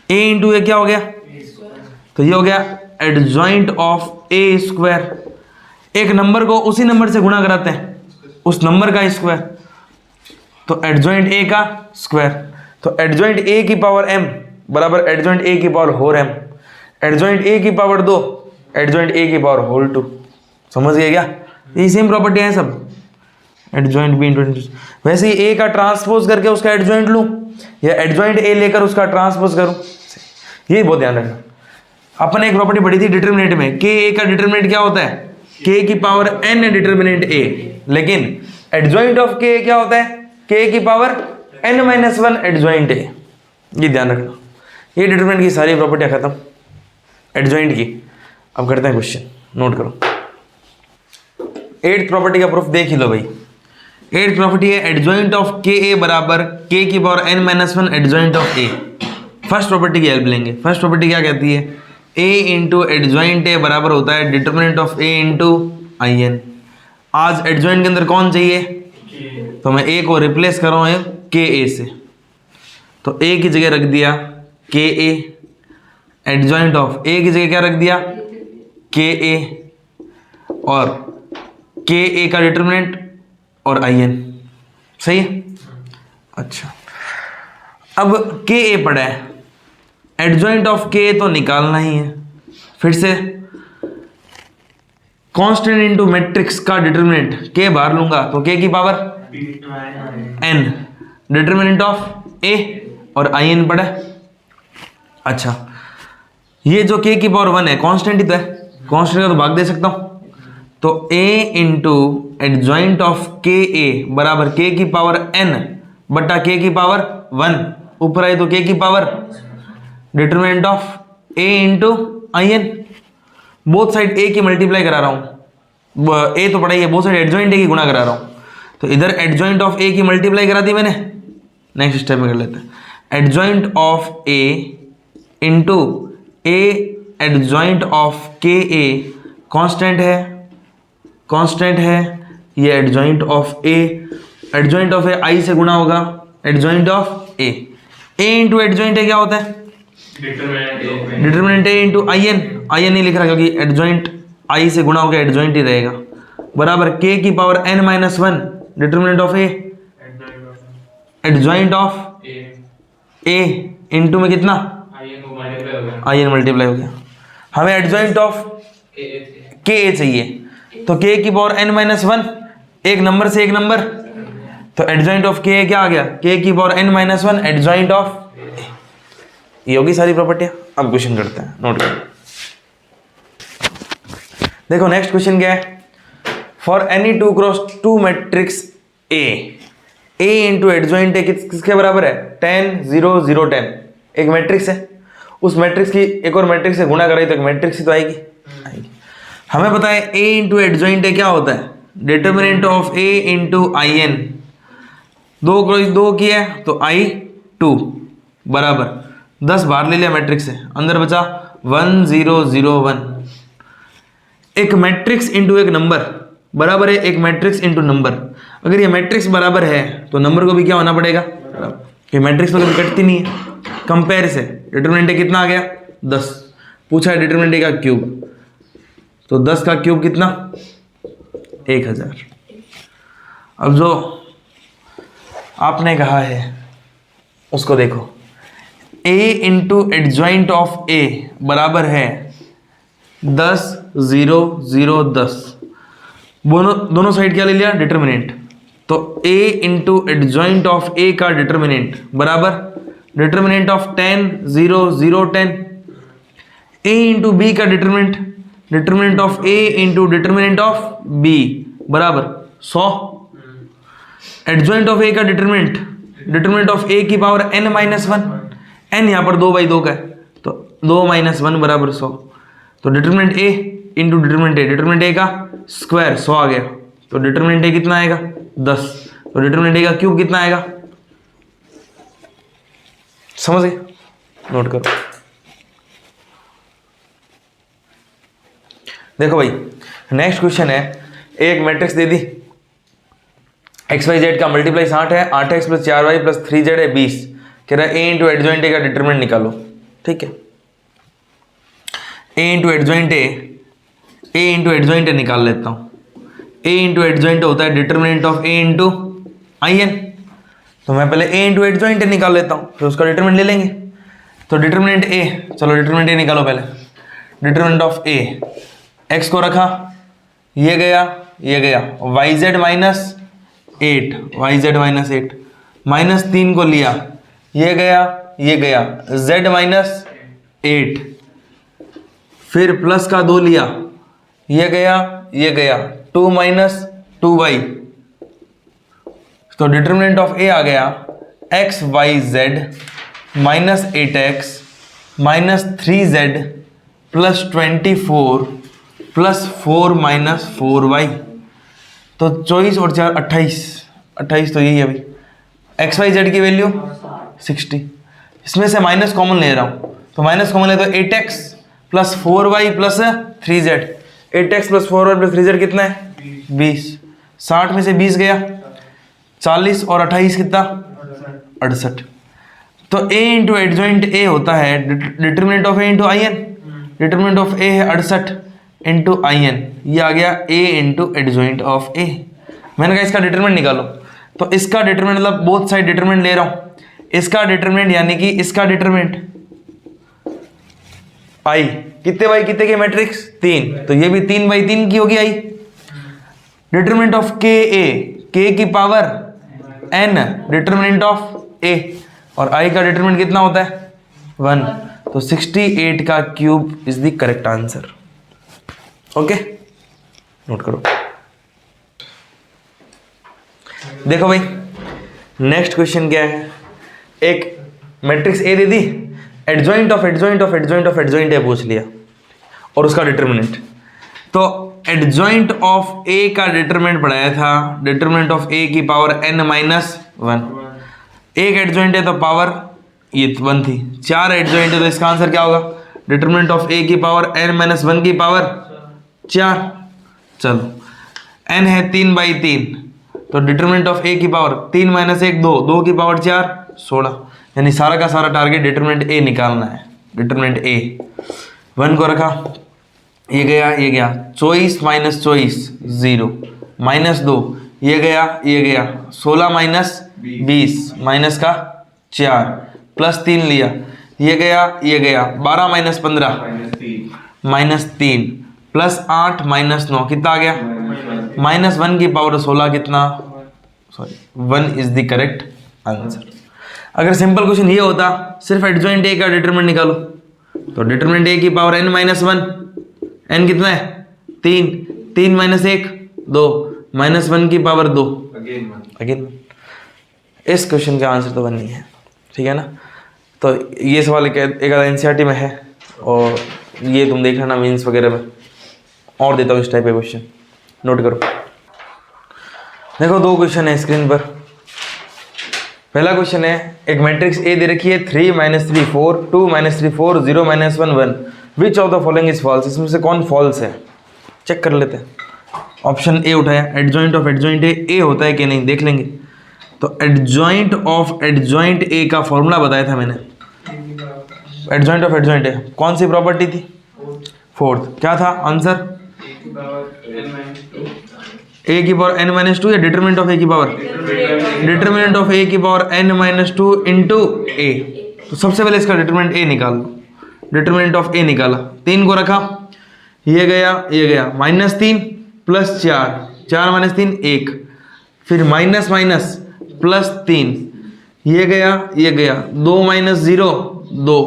S1: ए इंटू ए क्या हो गया, तो ये हो गया एडजॉइंट ऑफ ए स्क्वायर। एक नंबर को उसी नंबर से गुणा कराते हैं, उस नंबर का स्क्वायर, तो एडजॉइंट ए का स्क्वायर। तो एडजॉइंट ए की पावर m बराबर एडजॉइंट ए की power whole m, adjoint A की पावर 2 एडजॉइंट ए की पावर होल 2। समझ गए क्या? ये सेम प्रॉपर्टी है सब, एडजॉइंट बी इंटू। वैसे ही ए का ट्रांसपोज करके उसका एडजॉइंट लूं या एडजॉइंट ए लेकर उसका ट्रांसपोज करूं, ये बहुत ध्यान रखना। अपन एक प्रॉपर्टी पढ़ी थी डिटरमिनेंट में, के ए का डिटरमिनेंट क्या होता है, के की पावर n डिटरमिनेंट ए, लेकिन एडजॉइंट ऑफ के क्या होता है, के की पावर n-1 एडजॉइंट ए। ये ध्यान रखना। ये डिटरमिनेंट की सारी प्रॉपर्टियां खत्म एडजॉइंट की। अब करते हैं क्वेश्चन, नोट करो। 8th प्रॉपर्टी का प्रूफ देख ही लो भाई। 8th प्रॉपर्टी है एडजॉइंट ऑफ के ए बराबर के की power n-1 adjoint of A. First property की हेल्प लेंगे। फर्स्ट प्रॉपर्टी क्या कहती है, ए इंटू एडजॉइंट ए बराबर होता है determinant of A into I N. आज एडजॉइंट के अंदर कौन चाहिए, तो मैं ए को रिप्लेस कर रहा हूँ के ए से, तो ए की जगह रख दिया के ए, एडजॉइंट ऑफ ए की जगह क्या रख दिया के ए, और के ए का डिटरमिनेंट और आई एन। सही है? अच्छा, अब के ए पड़ा है, एडजॉइंट ऑफ के तो निकालना ही है। फिर से कांस्टेंट इनटू मैट्रिक्स का डिटरमिनेंट के बाहर लूंगा तो के की पावर n डिटरमिनेंट ऑफ ए और आई एन पड़ा है। अच्छा, ये जो के की पावर 1 है कांस्टेंट ही तो है, कांस्टेंट का तो भाग दे सकता हूं, तो a into adjoint of K ए बराबर के की पावर n बटा के की पावर 1, ऊपर आई तो के की power determinant of a into I N. Both side a की मल्टीप्लाई करा रहा हूं, a तो पड़ा ही है, बोथ साइड एडजॉइंट a की गुणा करा रहा हूं, तो इधर एडजॉइंट ऑफ a की मल्टीप्लाई करा दी मैंने। नेक्स्ट स्टेप में कर लेते हैं, adjoint of a into a adjoint of K A constant है, कांस्टेंट है, ये adjoint of a, adjoint of a i से गुणा होगा, adjoint of a, a into adjoint a क्या होता है determinant a into I N, I N नहीं लिख रहा क्योंकि एडजॉइंट i से गुणा होकर एडजॉइंट ही रहेगा, बराबर k की power n-1 determinant of a adjoint of a into में कितना आई एन मल्टीप्लाई हो गया। हमें एडजॉइंट ऑफ के ए चाहिए, तो k की पावर n-1 एक नंबर से एक नंबर, तो एडजॉइंट ऑफ के क्या आ गया, k की पावर n-1 एडजॉइंट ऑफ। ये होगी सारी प्रॉपर्टियां। अब क्वेश्चन करते हैं, नोट करो। देखो नेक्स्ट क्वेश्चन क्या है, for any 2x2 matrix A into adjoint ए किसके बराबर है 10 0 0 10। एक मैट्रिक्स है, उस मैट्रिक्स की एक और मैट्रिक्स से गुणा कराई तो एक मैट्रिक्स ही तो आएगी। हमें पता है a इंटू एडजॉइंट ए क्या होता है, determinant of a into I N. दो की है तो I2 बराबर 10 बाहर ले लिया मैट्रिक्स से, अंदर बचा 1 0 0 1। एक मैट्रिक्स इंटू एक नंबर बराबर है एक मैट्रिक्स इंटू नंबर। अगर ये मैट्रिक्स बराबर है तो नंबर को भी क्या होना पड़ेगा, कि मैट्रिक्स तो कभी कटती नहीं है। कंपेयर से डिटरमिनेंट कितना आ गया 10, पूछा है डिटरमिनेंट का क्यूब, तो 10 का क्यूब कितना 1000। अब जो आपने कहा है उसको देखो, a into adjoint of a बराबर है 10 0 0 10। दोनों साइड क्या ले लिया डिटरमिनेंट, तो a into adjoint of a का डिटरमिनेंट बराबर determinant of 10 0 0 10। a into b का determinant of a into determinant of b बराबर 100। एडजॉइंट ऑफ a का डिटरमिनेंट ऑफ a की पावर n-1, n यहाँ पर 2/2 का है तो 2 - 1 बराबर 100। तो determinant a into determinant a का स्क्वायर 100 आ गया, तो डिटरमिनेंट a कितना आएगा 10, तो डिटरमिनेंट a का क्यूब कितना आएगा। समझ गए, नोट करो। देखो भाई नेक्स्ट क्वेश्चन है, एक मैट्रिक्स दे दी, एक्स वाई जेड का मल्टीप्लाई 60 है, 8x plus 4y plus 3z है 20। कह रहा है ए इंटू एडजॉइंट ए का डिटरमिनेंट निकालो। ठीक है, ए इंटू एडजॉइंट ए निकाल लेता हूँ। ए इंटू एडजॉइंट होता है determinant of A into I N. तो मैं पहले ए इंटू एडजॉइंट निकाल लेता हूँ, फिर उसका डिटरमिनेंट ले लेंगे। तो डिटरमिनेंट ए, चलो डिटरमिनेंट ए निकालो पहले। डिटरमिनेंट ऑफ ए, एक्स को रखा, ये गया वाई जेड माइनस 8 माइनस 3 को लिया, ये गया z माइनस 8, फिर प्लस का 2 लिया, ये गया 2 माइनस 2y। तो डिटरमिनेंट ऑफ ए आ गया X Y Z minus 8x minus 3z plus 24 plus 4 minus 4y। तो 24 और 4 28 तो यही है भाई। एक्स वाई जेड की वैल्यू 60, इसमें से माइनस कॉमन ले रहा हूँ, तो माइनस कॉमन ले तो 8x plus 4y plus 3z। 8x plus 4y plus 3z कितना है 20। 60 में से 20 गया 40 और 28 कितना 68। तो a इंटू एडजॉइंट ए होता है determinant of A into I n. Determinant of A है 68 इंटू आई एन, ये आ गया a into adjoint of A. मैंने कहा इसका डिटरमिनेंट निकालो, तो इसका डिटरमिनेंट मतलब बोथ साइड डिटरमिनेंट ले रहा हूं। इसका डिटरमिनेंट यानी कि इसका डिटरमिनेंट आई कितने बाई कितने की मैट्रिक्स 3, तो ये भी 3 बाई 3 की होगी आई। डिटरमिनेंट ऑफ के की पावर n, डिटरमिनेंट ऑफ ए, और आई का डिटरमिनेंट कितना होता है 1। तो 68 का cube is the correct answer. Okay, note करो। देखो भाई नेक्स्ट क्वेश्चन क्या है, एक matrix A they the, adjoint of adjoint ए पूछ लिया और उसका डिटरमिनेंट। तो एडजॉइंट ऑफ ए का डिटरमिनेंट पढ़ाया था, डिटरमिनेंट ऑफ ए की पावर n माइनस 1। एक एडजॉइंट है तो पावर ये 1 थी, 4 एडजॉइंट है तो इसका आंसर क्या होगा डिटरमिनेंट ऑफ ए की पावर n माइनस 1 की पावर 4। चलो n है 3 बाई 3, तो डिटरमिनेंट ऑफ ए की पावर 3 माइनस 1 2 की पावर 4 16। यानी सारा का सारा टारगेट डिटरमिनेंट ए निकालना है। डिटरमिनेंट ए 1 को रखा, ये गया 24 माइनस 24 0 माइनस 2, ये गया 16 माइनस 20 माइनस का 4 प्लस 3 लिया, ये गया 12 माइनस 15 माइनस 3 प्लस 8 माइनस 9 कितना आ गया माइनस 1 की पावर 16 कितना 1 इज द करेक्ट आंसर। अगर सिंपल क्वेश्चन ये होता सिर्फ एडजॉइंट ए का डिटरमिनेंट निकालो, तो डिटरमिनेंट ए की पावर n माइनस 1, n कितना है 3 माइनस 1 2 माइनस 1 की पावर 2 अगेन। इस क्वेश्चन का आंसर तो 1 नहीं है, ठीक है ना। तो ये सवाल एक एनसीईआरटी में है और ये तुम देख लेना मीन्स वगैरह में, और देता हूँ इस टाइप के क्वेश्चन, नोट करो। देखो 2 क्वेश्चन है स्क्रीन पर। पहला क्वेश्चन है एक मैट्रिक्स ए दे रखी है 3 minus 3 4 2 minus 3 4 0 minus 1 1, which of the following is false. इसमें से कौन फॉल्स है चेक कर लेते हैं। ऑप्शन ए उठाया, एडजॉइंट ऑफ एडजॉइंट ए होता है कि नहीं देख लेंगे। तो एडजॉइंट ऑफ एडजॉइंट ए का फॉर्मूला बताया था मैंने। एडजॉइंट ऑफ एडजॉइंट ए कौन सी प्रॉपर्टी थी 4th, क्या था आंसर ए की पावर n माइनस 2 या डिटरमिनेंट ऑफ ए की पावर डिटरमिनेंट ऑफ ए की पावर n माइनस 2 इंटू ए। तो सबसे पहले इसका डिटरमिनेंट ए निकाल लो। डिटरमिनेंट ऑफ ए निकाला, 3 को रखा, ये गया माइनस 3 प्लस 4 माइनस 3 1, फिर माइनस माइनस प्लस 3, ये गया 2 माइनस 0 2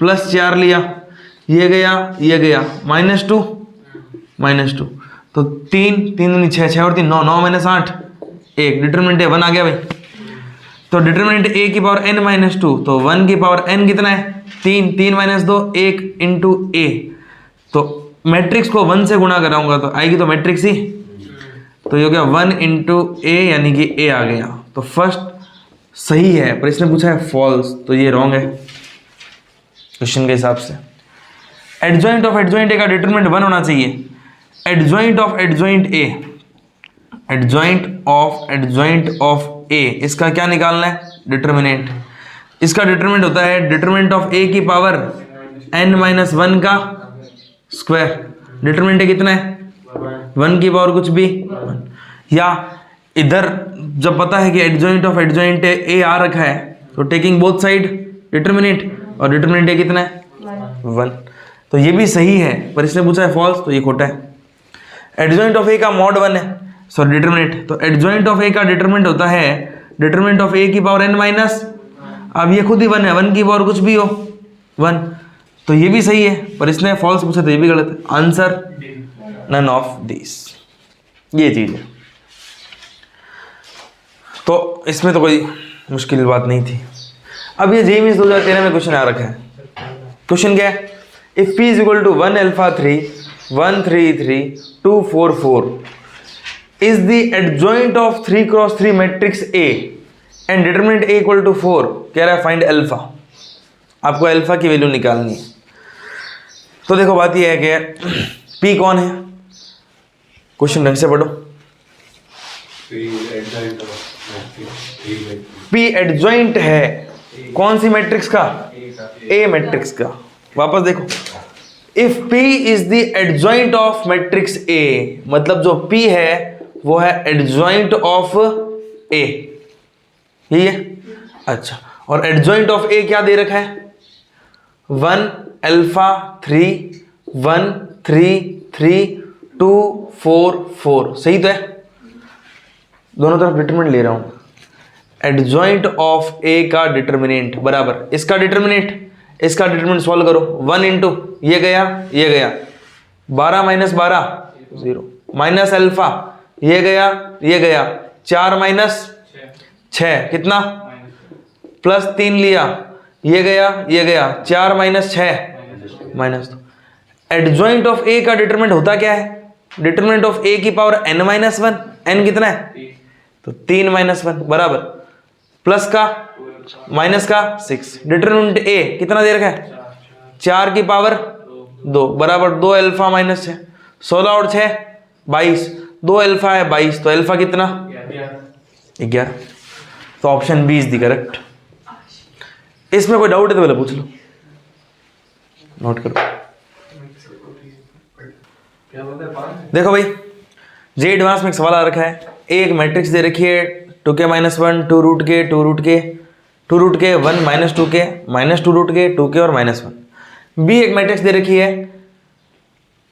S1: प्लस 4 लिया, ये गया माइनस 2 तो 3 6 और 3 9 माइनस 8 1, डिटरमिनेंट ए 1 आ गया भाई। तो डिटरमिनेंट ए की पावर n माइनस 2, तो 1 की पावर n कितना है 3 माइनस 2 1 इंटू ए। तो मैट्रिक्स को 1 से गुणा कराऊंगा तो आएगी तो मैट्रिक्स ही, तो ये हो गया 1 इंटू ए यानी कि ए आ गया। तो फर्स्ट सही है पर इसने पूछा है फॉल्स, तो ये रॉन्ग है क्वेश्चन के हिसाब से। एडजॉइंट ऑफ एडजॉइंट ए का डिटरमिनेंट 1 होना चाहिए। Adjoint of adjoint adjoint of A, इसका क्या निकालना है? डिटर्मिनेंट। इसका डिटर्मिनेंट होता है डिटर्मिनेंट ऑफ ए की पावर n-1 का स्क्वायर। डिटर्मिनेंट कितना है? 1 की पावर कुछ भी 1। या इधर जब पता है कि एडजॉइंट ए आ रखा है तो टेकिंग बोथ साइड डिटर्मिनेंट, और डिटर्मिनेंट ए कितना है? 1। तो ये भी सही है, पर इसने पूछा है फॉल्स, तो ये खोटा है। एडजॉइंट ऑफ ए का मॉड 1 है, सॉरी डिटर्मिनेंट। तो एडजॉइंट ऑफ ए का डिटर्मिनेंट होता है डिटर्मिनेंट ऑफ ए की पावर n-, अब ये खुद ही 1 है, 1 की पावर कुछ भी हो 1, तो ये भी सही है, पर इसने फॉल्स पूछा तो ये भी गलत है। आंसर नन ऑफ दिस, ये चीज है। तो इसमें तो कोई मुश्किल बात नहीं थी। अब ये जेईई 2013 में क्वेश्चन आ रखा है। क्वेश्चन क्या है? If p is equal to 1 alpha 3 1 3 3 2 4 4 is the adjoint of 3 cross 3 matrix A and determinant A equal to 4, कह रहा है फाइंड अल्फा। आपको अल्फा की वैल्यू निकालनी है। तो देखो बात यह है कि P कौन है? क्वेश्चन ढंग से पढ़ो। P एडजॉइंट है कौन सी मैट्रिक्स का? A मैट्रिक्स का। वापस देखो, if P is the adjoint of matrix A, मतलब जो P है वो है एडजॉइंट ऑफ A, यही है। अच्छा, और एडजॉइंट ऑफ A क्या दे रखा है? 1 alpha 3 1 3 3 2 4 4, सही तो है। दोनों तरफ डिटरमिनेंट ले रहा हूं। एडजॉइंट ऑफ A का डिटरमिनेंट बराबर इसका डिटरमिनेंट, इसका डिटरमिनेंट सॉल्व करो। 1 इंटू ये गया 12 माइनस 12 0 माइनस अल्फा ये गया 4 माइनस 6 कितना? प्लस 3 लिया ये गया 4 minus 6 minus 2। Adjoint of A का डिटरमिनेंट होता क्या है? डिटरमिनेंट ऑफ A की पावर n-1, n कितना है? तो 3 माइनस 1 बराबर प्लस का माइनस का 6। डिटरमिनेंट A कितना दे रखा है? 4 की पावर 2 बराबर 2 अल्फा माइनस 6, 16 और 6 22, 2 अल्फा है 22, तो अल्फा कितना? 11। तो option B is the correct. इसमें कोई डाउट है तो पहले पूछ लो, नोट करो। देखो भाई, जे एडवांस में एक सवाल आ रखा है। एक मैट्रिक्स दे रखी है 2k-1 2 रूट के 2 रूट के 2 रूट के 1 माइनस 2k माइनस 2 रूट के 2k और -1। बी एक मैट्रिक्स दे रखी है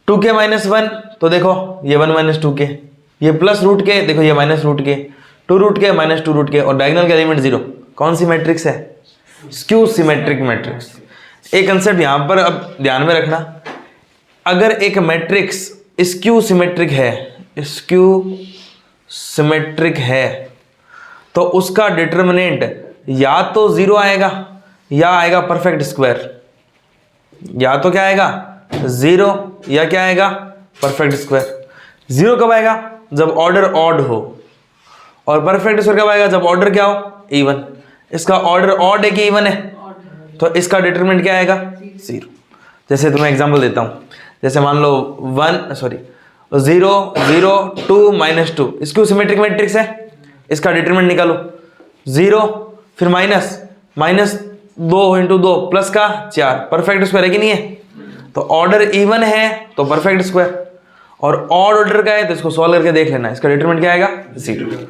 S1: 2k-1, तो देखो ये 1 माइनस 2k, ये प्लस रूट के, देखो ये माइनस रूट के 2 रूट के माइनस 2 रूट के, और डायगोनल का एलिमेंट 0। कौन सी मैट्रिक्स है? Skew symmetric matrix. एक कंसेप्ट यहां पर अब ध्यान में रखना, अगर एक मैट्रिक्स स्क्यू सिमेट्रिक है तो उसका डिटरमिनेंट या तो 0 आएगा या आएगा परफेक्ट स्क्वायर। या तो क्या आएगा? 0 या क्या आएगा? Perfect square. 0 कब आएगा? जब ऑर्डर ऑड हो, और परफेक्ट स्क्वायर कब आएगा? जब ऑर्डर क्या हो? इवन। इसका ऑर्डर ऑड है कि इवन है? तो इसका डिटरमिनेंट क्या आएगा? 0। जैसे तुम्हें एग्जांपल देता हूं, जैसे मान लो 0 0 2 -2 स्क्यू सिमेट्रिक मैट्रिक्स है। इसका डिटरमिनेंट निकालो 0 फिर माइनस 2 इंटू 2 प्लस का 4, परफेक्ट स्क्वायर है कि नहीं है? तो ऑर्डर इवन है तो परफेक्ट स्क्वायर, और ऑड ऑर्डर का है तो इसको सॉल्व करके देख लेना, इसका डिटरमिनेंट क्या आएगा? 0।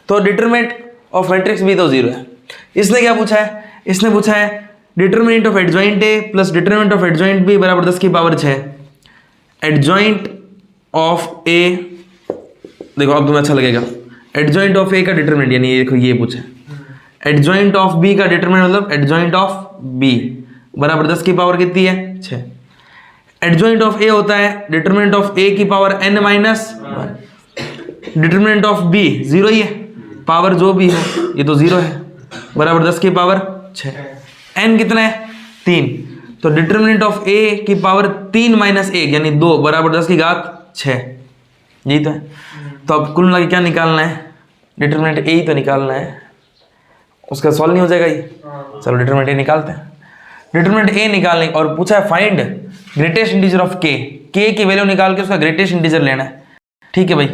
S1: तो डिटरमिनेंट ऑफ मैट्रिक्स भी तो 0 है। इसने क्या पूछा है? इसने पूछा है determinant of adjoint A plus determinant of adjoint B बराबर 10 की पावर 6। एडजॉइंट ऑफ ए, देखो अब तुम्हें अच्छा लगेगा, एडजॉइंट ऑफ ए का डिटरमिनेंट, यानी ये देखो ये पूछा है एडजॉइंट ऑफ बी का डिटरमिनेंट, मतलब एडजॉइंट ऑफ बी बराबर 10 की पावर कितनी है? 6। एडजॉइंट ऑफ ए होता है डिटरमिनेंट ऑफ ए की power n-1, determinant of B 0 ही है, पावर जो भी है ये तो 0 है, बराबर 10 की पावर 6। n कितना है? 3। तो डिटरमिनेंट ऑफ ए की पावर 3 - 1 यानी 2 बराबर 10 की घात 6, यही तो है। तो अब कुल मिला के क्या निकालना है? डिटरमिनेंट ए ही तो निकालना है, उसका सॉल्व नहीं हो जाएगा ये? चलो डिटरमिनेंट ए निकालते हैं। डिटरमिनेंट ए निकालने, और पूछा है फाइंड ग्रेटेस्ट इंटीजर ऑफ के की वैल्यू निकाल के उसका ग्रेटेस्ट इंटीजर लेना है। ठीक है भाई,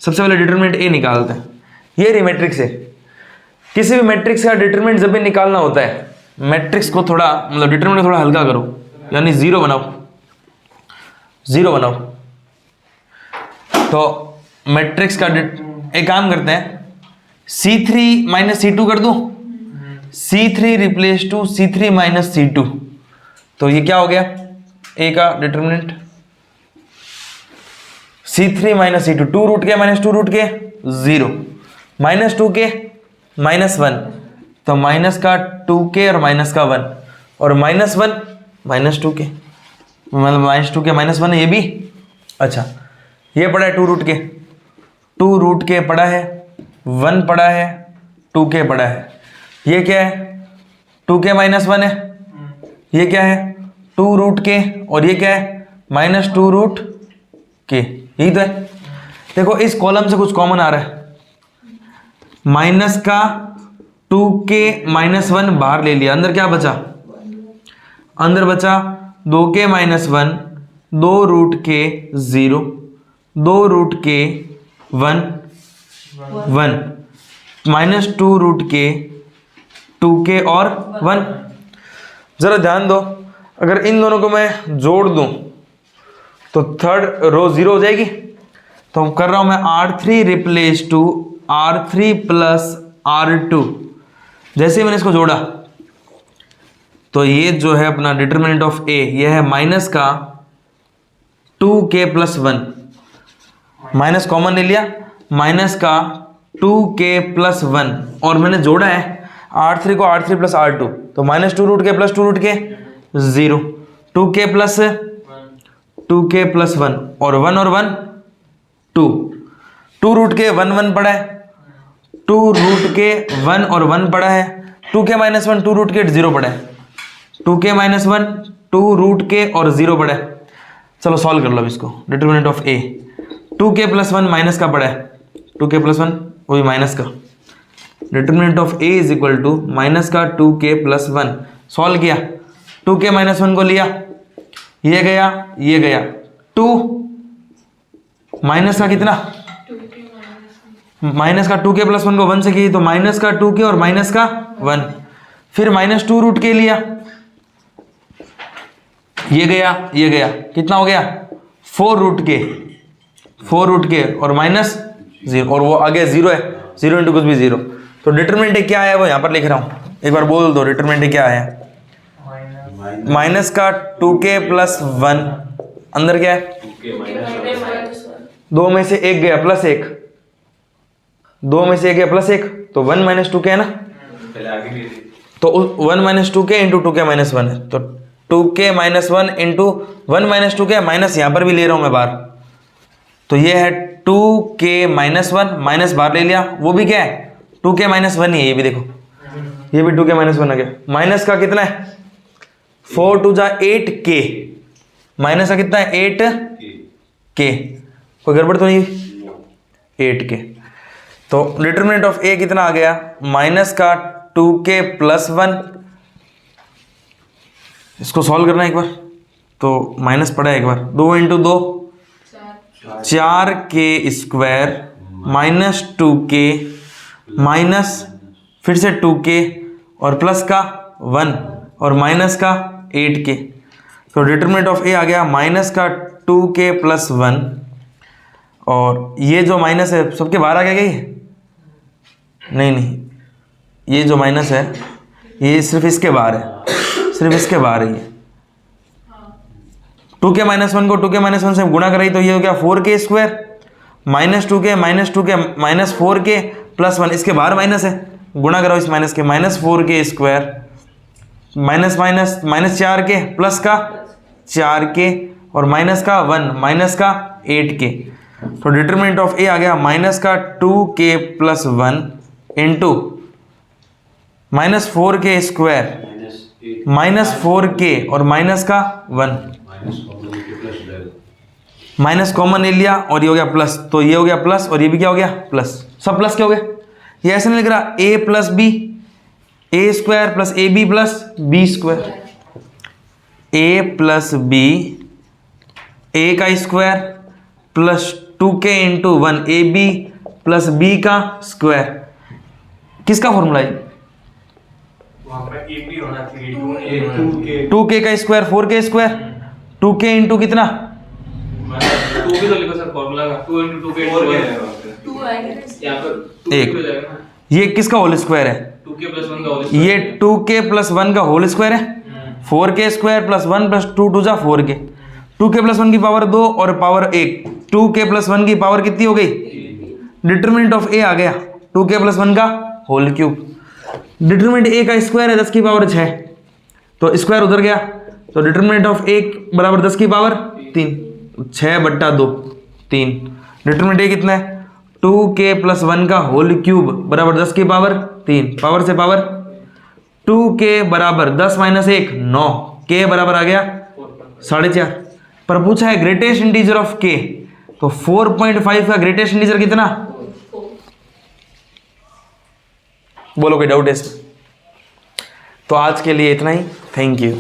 S1: सबसे पहले डिटरमिनेंट ए निकालते हैं। ये रही मैट्रिक्स है। किसी भी मैट्रिक्स का डिटरमिनेंट जब भी निकालना होता है, मैट्रिक्स को थोड़ा मतलब डिटरमिनेंट को थोड़ा हल्का करो, यानी जीरो बनाओ, जीरो बनाओ। तो मैट्रिक्स का एक काम करते हैं, C3 माइनस C2 कर दूं, C3 replace to C3 minus C2, तो ये क्या हो गया ए का determinant, C3 minus C2, 2 root K minus 2 root K 0, minus 2 के माइनस 1, तो माइनस का 2 के और माइनस का 1, और माइनस 1 माइनस 2 के, मतलब माइनस 2 के माइनस 1 है ये भी। अच्छा ये पड़ा है 2 रूट के, 2 रूट के पड़ा है, 1 पड़ा है, 2 के पड़ा है। ये क्या है 2 के माइनस 1 है, ये क्या है 2 रूट के, और ये क्या है माइनस 2 रूट के, यही तो है। देखो इस कॉलम से कुछ कॉमन आ रहा है, माइनस का 2 के माइनस 1 बाहर ले लिया, अंदर क्या बचा, अंदर बचा 2 के माइनस 1, 2 रूट के 0, 2 रूट के 1 1, माइनस 2 रूट के 2 के और 1। जरा ध्यान दो, अगर इन दोनों को मैं जोड़ दूं तो थर्ड रो 0 हो जाएगी। तो कर रहा हूं मैं R3 replace to R3 plus R2। जैसे ही मैंने इसको जोड़ा तो ये जो है अपना डिटरमिनेंट ऑफ ए, ये है माइनस का 2k प्लस 1, माइनस कॉमन ले लिया, माइनस का 2k प्लस 1, और मैंने जोड़ा है R3 को R3 प्लस R2, तो माइनस 2 रूट के plus 2 root K 0, 2k plus 1 और 1 और 1 2, 2 रूट के 1 1 पड़ा है, 2 रूट के 1 और 1 पड़ा है, 2k माइनस 1 2 रूट के 0 पड़ा है, 2k माइनस 1 2 रूट के और 0 पड़ा है। चलो सॉल्व कर लो अब इसको, determinant of A 2k plus 1 minus का पड़ा है, 2k प्लस 1 वही माइनस का, determinant of A is equal to minus का 2k प्लस 1। सॉल्व किया, 2k माइनस 1 को लिया, ये गया 2, माइनस का कितना, माइनस का 2k प्लस 1 को 1 से की तो माइनस का 2k और माइनस का 1, फिर माइनस 2 रूट के लिया, ये गया कितना हो गया 4 रूट के और माइनस 0, और वो आगे 0 है, 0 इंटू कुछ भी 0। तो डिटरमिनेंट क्या है वो यहाँ पर लिख रहा हूँ, एक बार बोल दो डिटरमिनेंट क्या है, माइनस का 2k प्लस 1, अंदर क्या है 2 में से 1 गया प्लस 1, 2 में से 1 गया प्लस 1, तो 1 माइनस 2k है ना, तो 1 minus 2k into 2k minus 1 है, तो 2k minus 1 into 1 minus 2k, minus यहाँ पर भी ले रहा हूँ मैं बाहर, तो ये है 2k माइनस 1, माइनस बाहर ले लिया, वो भी क्या है 2k माइनस 1 ही है, ये भी देखो ये भी 2k माइनस 1 आ गया, माइनस का कितना है 4 2 जा 8k, माइनस का कितना है 8k, कोई गड़बड़ तो नहीं, 8k। तो डिटरमिनेंट ऑफ ए कितना आ गया, माइनस का 2k प्लस 1, इसको सॉल्व करना है एक बार, तो माइनस पड़ा है एक बार, 2 into 2 4k square minus 2k minus फिर से 2k और प्लस का 1 और माइनस का 8k, तो डिटरमिनेंट ऑफ ए आ गया माइनस का 2k प्लस 1, और ये जो माइनस है सबके बाहर आ गया क्या ये, नहीं ये जो माइनस है ये सिर्फ इसके बाहर है, सिर्फ इसके बाहर है ये, 2k माइनस 1 को 2k माइनस 1 से गुणा कराई तो ये हो गया 4k square minus 2k minus 4k plus 1, इसके बाहर माइनस है, गुणा कराओ इस माइनस के, minus 4k square minus 4k plus का 4k और माइनस का 1 माइनस का 8k, तो डिटरमिनेंट ऑफ ए आ गया माइनस का 2k plus 1 into minus 4k square minus 4k और माइनस का 1, माइनस कॉमन ले लिया और ये हो गया प्लस, तो ये हो गया प्लस और ये भी क्या हो गया प्लस, सब प्लस क्या हो गया, ये ऐसे नहीं लिख रहा a plus B, A square plus A B plus B square, A plus B, A का square plus 2k into 1 AB plus B का स्क्वायर। किसका फॉर्मूला है?
S2: वहाँ पे एक भी होना चाहिए
S1: 2k का square 4k square, 2k into कितना?
S2: 2 भी तो लिखो सर फॉर्मूला का 2 into 2 के 4 के
S3: टू आएगा ना
S2: यहाँ पर 2
S1: एक।
S2: हो जाएगा ना
S1: ये किसका होल स्क्वायर है?
S2: 2k plus 1 का होल
S1: ये 2k प्लस 1 का होल स्क्वायर है। 4k स्क्वायर प्लस 1 प्लस 2 2 जा 4k, 2k प्लस 1 की पावर 2 और पावर 1, 2k प्लस 1 की पावर कितनी हो गई? डिटरमिनेंट ऑफ ए आ गया 2k प्लस 1 का होल क्यूब। डिटरमिनेंट ए का स्क्वायर है 10 की पावर 6, तो स्क्वायर उधर गया, तो डिटरमिनेंट ऑफ ए बराबर 10 की पावर 3, 6 बट्टा 2 3। डिटरमिनेंट ए कितना है? 2k प्लस 1 का होल क्यूब बराबर 10 की पावर 3, पावर से पावर 2k बराबर 10 माइनस 1 9, k बराबर आ गया 4.5। पर पूछा है ग्रेटेस्ट इंटीजर ऑफ k, तो 4.5 का ग्रेटेस्ट इंटीजर कितना? बोलो कोई डाउट है इसमें? तो आज के लिए इतना ही, थैंक यू।